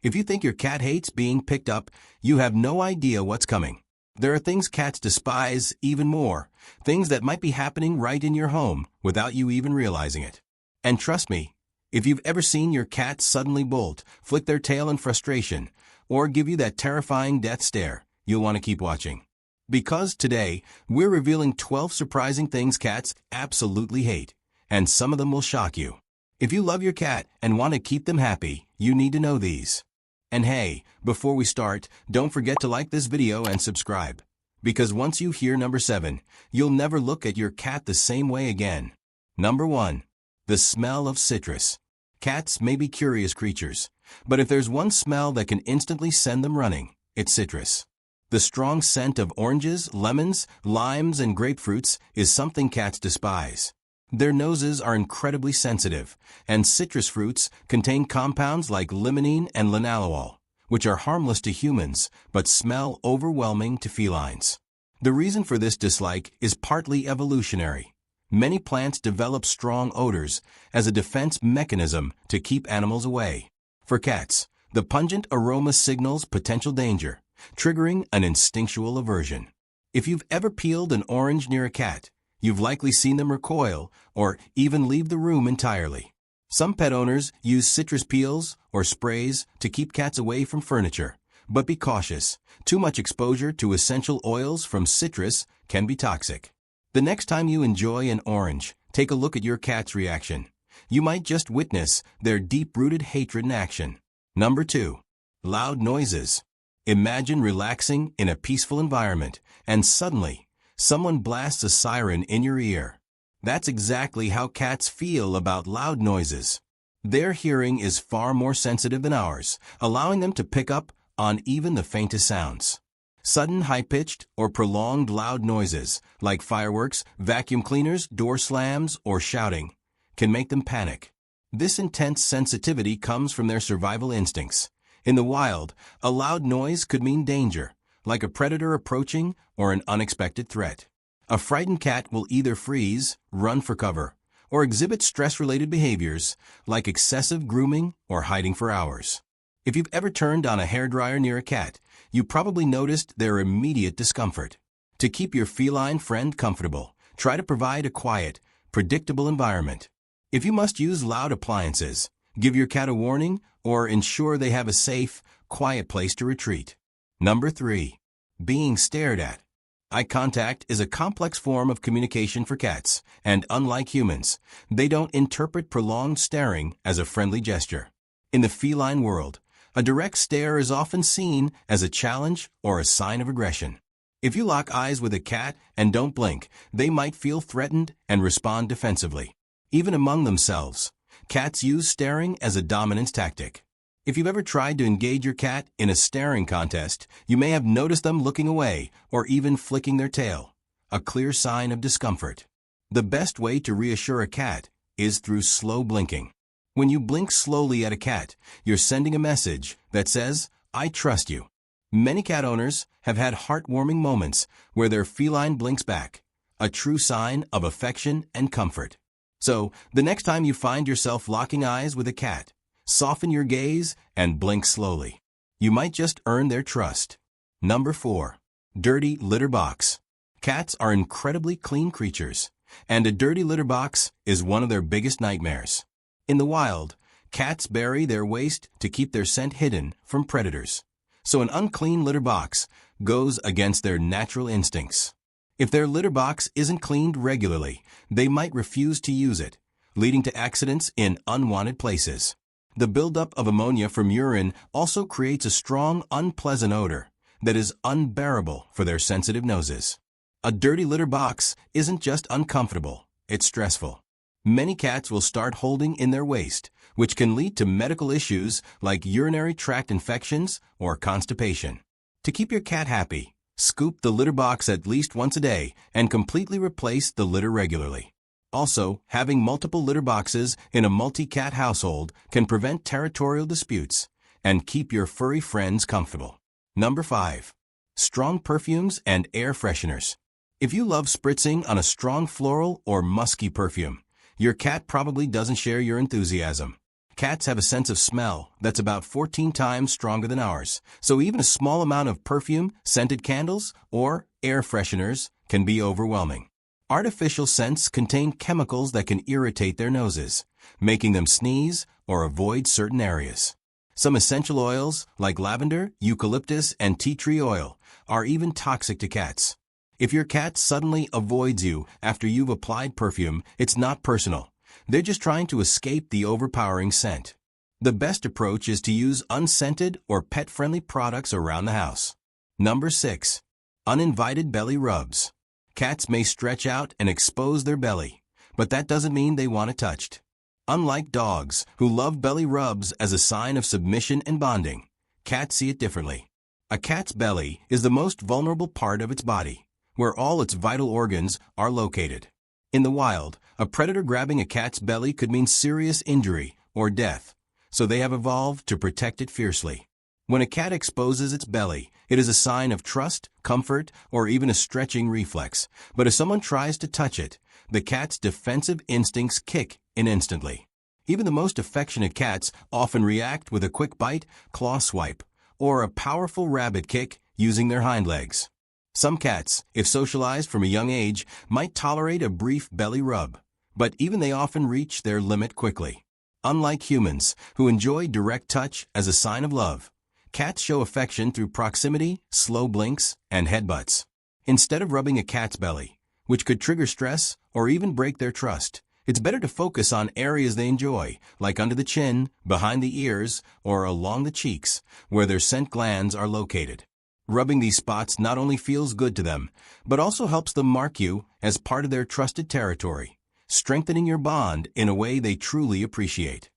If you think your cat hates being picked up, you have no idea what's coming. There are things cats despise even more, things that might be happening right in your home without you even realizing it. And trust me, if you've ever seen your cat suddenly bolt, flick their tail in frustration, or give you that terrifying death stare, you'll want to keep watching. Because today, we're revealing 12 surprising things cats absolutely hate, and some of them will shock you. If you love your cat and want to keep them happy, you need to know these. And hey, before we start, don't forget to like this video and subscribe. Because once you hear number 7, you'll never look at your cat the same way again. Number 1. The smell of citrus. Cats may be curious creatures, but if there's one smell that can instantly send them running, it's citrus. The strong scent of oranges, lemons, limes, and grapefruits is something cats despise. Their noses are incredibly sensitive, and citrus fruits contain compounds like limonene and linalool, which are harmless to humans but smell overwhelming to felines. The reason for this dislike is partly evolutionary. Many plants develop strong odors as a defense mechanism to keep animals away. For cats, the pungent aroma signals potential danger, triggering an instinctual aversion. If you've ever peeled an orange near a cat, you've likely seen them recoil or even leave the room entirely. Some pet owners use citrus peels or sprays to keep cats away from furniture, but be cautious. Too much exposure to essential oils from citrus can be toxic. The next time you enjoy an orange, take a look at your cat's reaction. You might just witness their deep-rooted hatred in action. Number 2. Loud noises. Imagine relaxing in a peaceful environment, and suddenly, someone blasts a siren in your ear. That's exactly how cats feel about loud noises. Their hearing is far more sensitive than ours, allowing them to pick up on even the faintest sounds. Sudden high-pitched or prolonged loud noises, like fireworks, vacuum cleaners, door slams, or shouting, can make them panic. This intense sensitivity comes from their survival instincts. In the wild, a loud noise could mean danger, like a predator approaching or an unexpected threat. A frightened cat will either freeze, run for cover, or exhibit stress-related behaviors like excessive grooming or hiding for hours. If you've ever turned on a hairdryer near a cat, you probably noticed their immediate discomfort. To keep your feline friend comfortable, try to provide a quiet, predictable environment. If you must use loud appliances, give your cat a warning or ensure they have a safe, quiet place to retreat. Number 3. Being stared at. Eye contact is a complex form of communication for cats, and unlike humans, they don't interpret prolonged staring as a friendly gesture. In the feline world, a direct stare is often seen as a challenge or a sign of aggression. If you lock eyes with a cat and don't blink, they might feel threatened and respond defensively. Even among themselves, cats use staring as a dominance tactic. If you've ever tried to engage your cat in a staring contest, you may have noticed them looking away or even flicking their tail, a clear sign of discomfort. The best way to reassure a cat is through slow blinking. When you blink slowly at a cat, you're sending a message that says, "I trust you." Many cat owners have had heartwarming moments where their feline blinks back, a true sign of affection and comfort. So, the next time you find yourself locking eyes with a cat, soften your gaze and blink slowly. You might just earn their trust. Number 4. Dirty litter box. Cats are incredibly clean creatures, and a dirty litter box is one of their biggest nightmares. In the wild, cats bury their waste to keep their scent hidden from predators. So an unclean litter box goes against their natural instincts. If their litter box isn't cleaned regularly, they might refuse to use it, leading to accidents in unwanted places. The buildup of ammonia from urine also creates a strong, unpleasant odor that is unbearable for their sensitive noses. A dirty litter box isn't just uncomfortable, it's stressful. Many cats will start holding in their waste, which can lead to medical issues like urinary tract infections or constipation. To keep your cat happy, scoop the litter box at least once a day and completely replace the litter regularly. Also, having multiple litter boxes in a multi-cat household can prevent territorial disputes and keep your furry friends comfortable. Number 5. Strong perfumes and air fresheners. If you love spritzing on a strong floral or musky perfume, your cat probably doesn't share your enthusiasm. Cats have a sense of smell that's about 14 times stronger than ours, so even a small amount of perfume, scented candles, or air fresheners can be overwhelming. Artificial scents contain chemicals that can irritate their noses, making them sneeze or avoid certain areas. Some essential oils, like lavender, eucalyptus, and tea tree oil, are even toxic to cats. If your cat suddenly avoids you after you've applied perfume, it's not personal. They're just trying to escape the overpowering scent. The best approach is to use unscented or pet-friendly products around the house. Number 6. Uninvited belly rubs. Cats may stretch out and expose their belly, but that doesn't mean they want it touched. Unlike dogs, who love belly rubs as a sign of submission and bonding, cats see it differently. A cat's belly is the most vulnerable part of its body, where all its vital organs are located. In the wild, a predator grabbing a cat's belly could mean serious injury or death, so they have evolved to protect it fiercely. When a cat exposes its belly, it is a sign of trust, comfort, or even a stretching reflex. But if someone tries to touch it, the cat's defensive instincts kick in instantly. Even the most affectionate cats often react with a quick bite, claw swipe, or a powerful rabbit kick using their hind legs. Some cats, if socialized from a young age, might tolerate a brief belly rub, but even they often reach their limit quickly. Unlike humans, who enjoy direct touch as a sign of love, cats show affection through proximity, slow blinks, and headbutts. Instead of rubbing a cat's belly, which could trigger stress or even break their trust, it's better to focus on areas they enjoy, like under the chin, behind the ears, or along the cheeks, where their scent glands are located. Rubbing these spots not only feels good to them, but also helps them mark you as part of their trusted territory, strengthening your bond in a way they truly appreciate.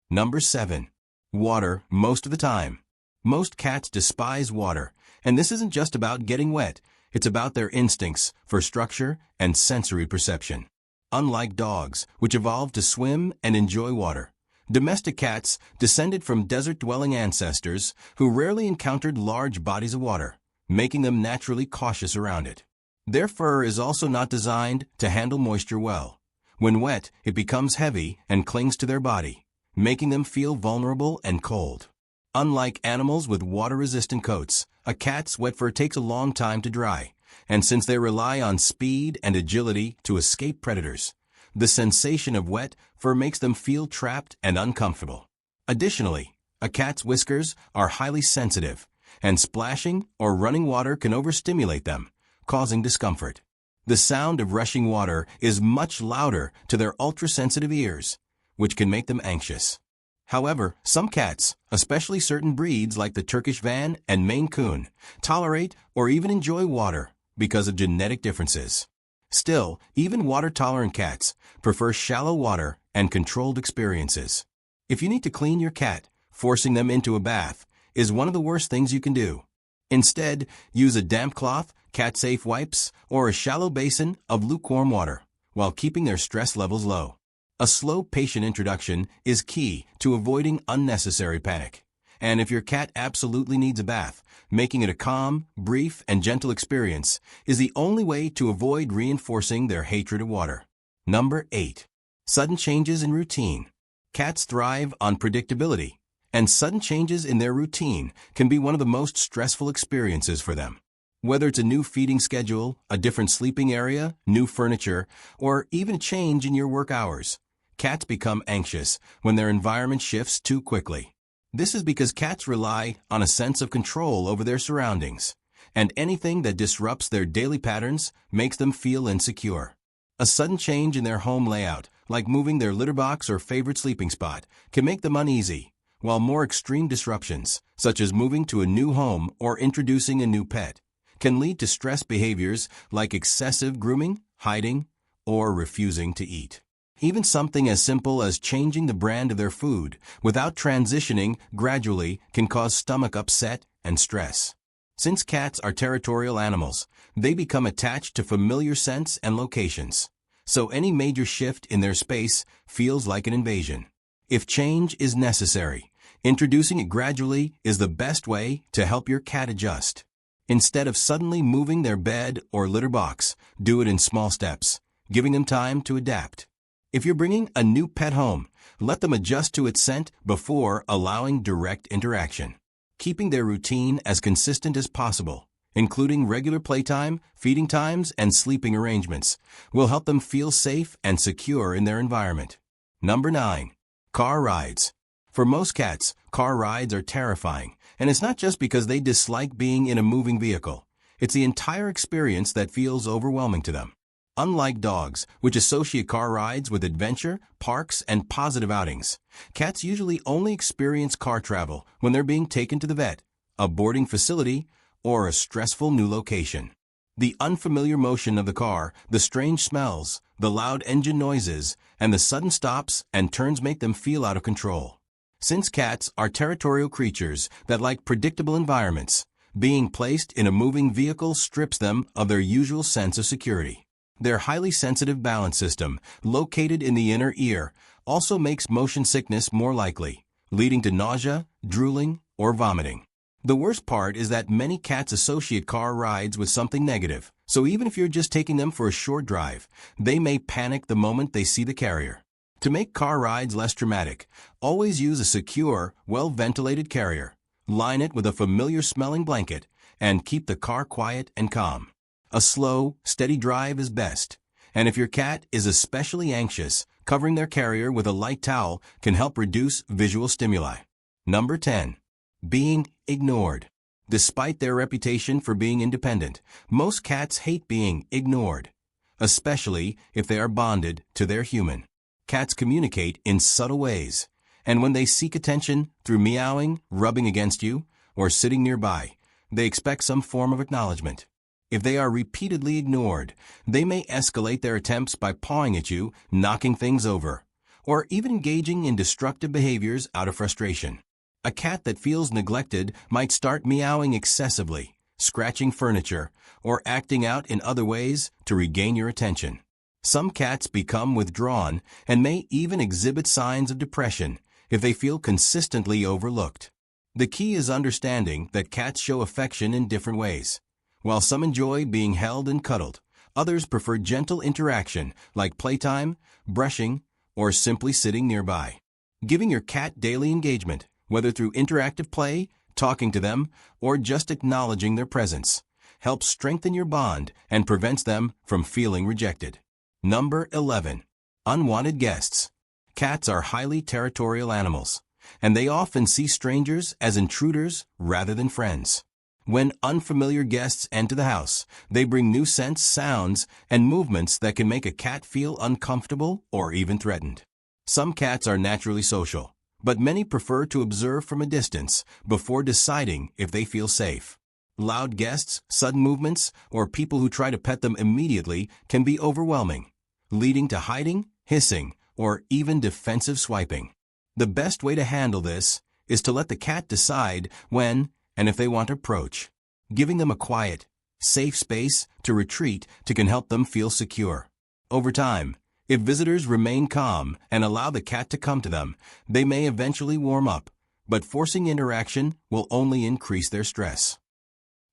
Number 7. Water most of the time. Most cats despise water, and this isn't just about getting wet, it's about their instincts for structure and sensory perception. Unlike dogs, which evolved to swim and enjoy water, domestic cats descended from desert-dwelling ancestors who rarely encountered large bodies of water, making them naturally cautious around it. Their fur is also not designed to handle moisture well. When wet, it becomes heavy and clings to their body, making them feel vulnerable and cold. Unlike animals with water-resistant coats, a cat's wet fur takes a long time to dry, and since they rely on speed and agility to escape predators, the sensation of wet fur makes them feel trapped and uncomfortable. Additionally, a cat's whiskers are highly sensitive, and splashing or running water can overstimulate them, causing discomfort. The sound of rushing water is much louder to their ultra-sensitive ears, which can make them anxious. However, some cats, especially certain breeds like the Turkish Van and Maine Coon, tolerate or even enjoy water because of genetic differences. Still, even water-tolerant cats prefer shallow water and controlled experiences. If you need to clean your cat, forcing them into a bath is one of the worst things you can do. Instead, use a damp cloth, cat-safe wipes, or a shallow basin of lukewarm water, while keeping their stress levels low. A slow, patient introduction is key to avoiding unnecessary panic. And if your cat absolutely needs a bath, making it a calm, brief, and gentle experience is the only way to avoid reinforcing their hatred of water. Number 8. Sudden changes in routine. Cats thrive on predictability, and sudden changes in their routine can be one of the most stressful experiences for them. Whether it's a new feeding schedule, a different sleeping area, new furniture, or even a change in your work hours, cats become anxious when their environment shifts too quickly. This is because cats rely on a sense of control over their surroundings, and anything that disrupts their daily patterns makes them feel insecure. A sudden change in their home layout, like moving their litter box or favorite sleeping spot, can make them uneasy, while more extreme disruptions, such as moving to a new home or introducing a new pet, can lead to stress behaviors like excessive grooming, hiding, or refusing to eat. Even something as simple as changing the brand of their food without transitioning gradually can cause stomach upset and stress. Since cats are territorial animals, they become attached to familiar scents and locations, so any major shift in their space feels like an invasion. If change is necessary, introducing it gradually is the best way to help your cat adjust. Instead of suddenly moving their bed or litter box, do it in small steps, giving them time to adapt. If you're bringing a new pet home, Let them adjust to its scent before allowing direct interaction. Keeping their routine as consistent as possible, including regular playtime, feeding times, and sleeping arrangements, will help them feel safe and secure in their environment. Number 9. Car rides. For most cats, car rides are terrifying, and it's not just because they dislike being in a moving vehicle. It's the entire experience that feels overwhelming to them. Unlike dogs, which associate car rides with adventure, parks, and positive outings, cats usually only experience car travel when they're being taken to the vet, a boarding facility, or a stressful new location. The unfamiliar motion of the car, the strange smells, the loud engine noises, and the sudden stops and turns make them feel out of control. Since cats are territorial creatures that like predictable environments, being placed in a moving vehicle strips them of their usual sense of security. Their highly sensitive balance system, located in the inner ear, also makes motion sickness more likely, leading to nausea, drooling, or vomiting. The worst part is that many cats associate car rides with something negative, so even if you're just taking them for a short drive, they may panic the moment they see the carrier. To make car rides less traumatic, always use a secure, well-ventilated carrier. Line it with a familiar-smelling blanket, and keep the car quiet and calm. A slow, steady drive is best, and if your cat is especially anxious, covering their carrier with a light towel can help reduce visual stimuli. Number 10. Being ignored. Despite their reputation for being independent, most cats hate being ignored, especially if they are bonded to their human. Cats communicate in subtle ways, and when they seek attention through meowing, rubbing against you, or sitting nearby, they expect some form of acknowledgement. If they are repeatedly ignored, they may escalate their attempts by pawing at you, knocking things over, or even engaging in destructive behaviors out of frustration. A cat that feels neglected might start meowing excessively, scratching furniture, or acting out in other ways to regain your attention. Some cats become withdrawn and may even exhibit signs of depression if they feel consistently overlooked. The key is understanding that cats show affection in different ways. While some enjoy being held and cuddled, others prefer gentle interaction like playtime, brushing, or simply sitting nearby. Giving your cat daily engagement, whether through interactive play, talking to them, or just acknowledging their presence, helps strengthen your bond and prevents them from feeling rejected. Number 11. Unwanted guests. Cats are highly territorial animals, and they often see strangers as intruders rather than friends. When unfamiliar guests enter the house, they bring new scents, sounds, and movements that can make a cat feel uncomfortable or even threatened. Some cats are naturally social, but many prefer to observe from a distance before deciding if they feel safe. Loud guests, sudden movements, or people who try to pet them immediately can be overwhelming, leading to hiding, hissing, or even defensive swiping. The best way to handle this is to let the cat decide when and if they want to approach. Giving them a quiet, safe space to retreat can help them feel secure. Over time, if visitors remain calm and allow the cat to come to them, they may eventually warm up, but forcing interaction will only increase their stress.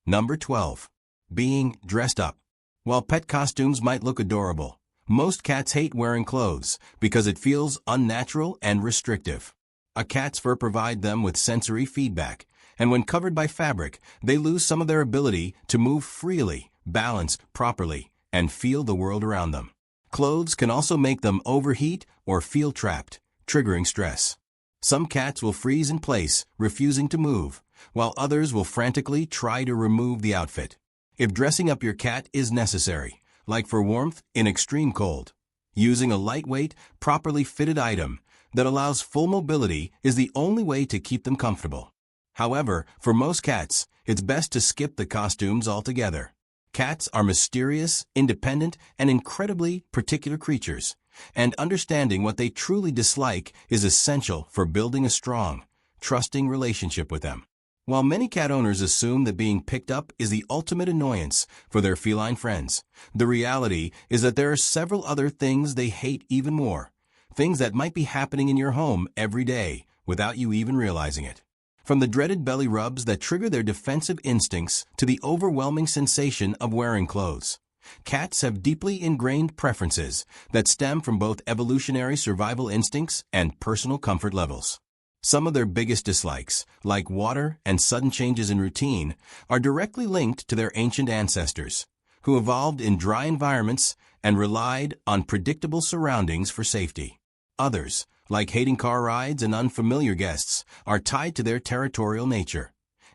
Number 12. Being dressed up. While pet costumes might look adorable, most cats hate wearing clothes because it feels unnatural and restrictive. A cat's fur provides them with sensory feedback, and when covered by fabric, they lose some of their ability to move freely, balance properly, and feel the world around them. Clothes can also make them overheat or feel trapped, triggering stress. Some cats will freeze in place, refusing to move, while others will frantically try to remove the outfit. If dressing up your cat is necessary, like for warmth in extreme cold, using a lightweight, properly fitted item that allows full mobility is the only way to keep them comfortable. However, for most cats, it's best to skip the costumes altogether. Cats are mysterious, independent, and incredibly particular creatures, and understanding what they truly dislike is essential for building a strong, trusting relationship with them. While many cat owners assume that being picked up is the ultimate annoyance for their feline friends, the reality is that there are several other things they hate even more, things that might be happening in your home every day without you even realizing it. From the dreaded belly rubs that trigger their defensive instincts to the overwhelming sensation of wearing clothes, Cats have deeply ingrained preferences that stem from both evolutionary survival instincts and personal comfort levels. Some of their biggest dislikes, like water and sudden changes in routine, are directly linked to their ancient ancestors, who evolved in dry environments and relied on predictable surroundings for safety. Others, like hating car rides and unfamiliar guests, are tied to their territorial nature.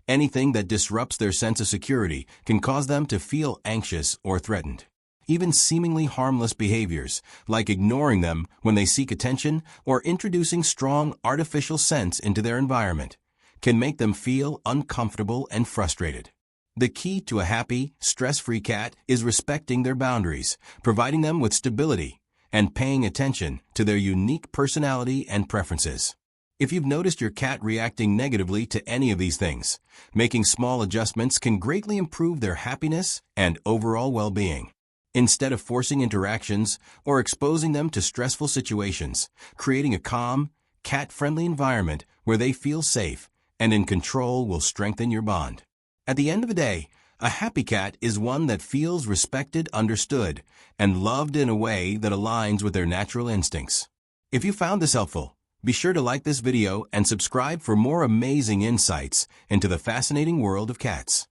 Anything that disrupts their sense of security can cause them to feel anxious or threatened. Even seemingly harmless behaviors, like ignoring them when they seek attention or introducing strong artificial scents into their environment, can make them feel uncomfortable and frustrated. The key to a happy, stress-free cat is respecting their boundaries, providing them with stability, and paying attention to their unique personality and preferences. If you've noticed your cat reacting negatively to any of these things, making small adjustments can greatly improve their happiness and overall well-being. Instead of forcing interactions or exposing them to stressful situations, creating a calm, cat-friendly environment where they feel safe and in control will strengthen your bond. At the end of the day, a happy cat is one that feels respected, understood, and loved in a way that aligns with their natural instincts. If you found this helpful, be sure to like this video and subscribe for more amazing insights into the fascinating world of cats.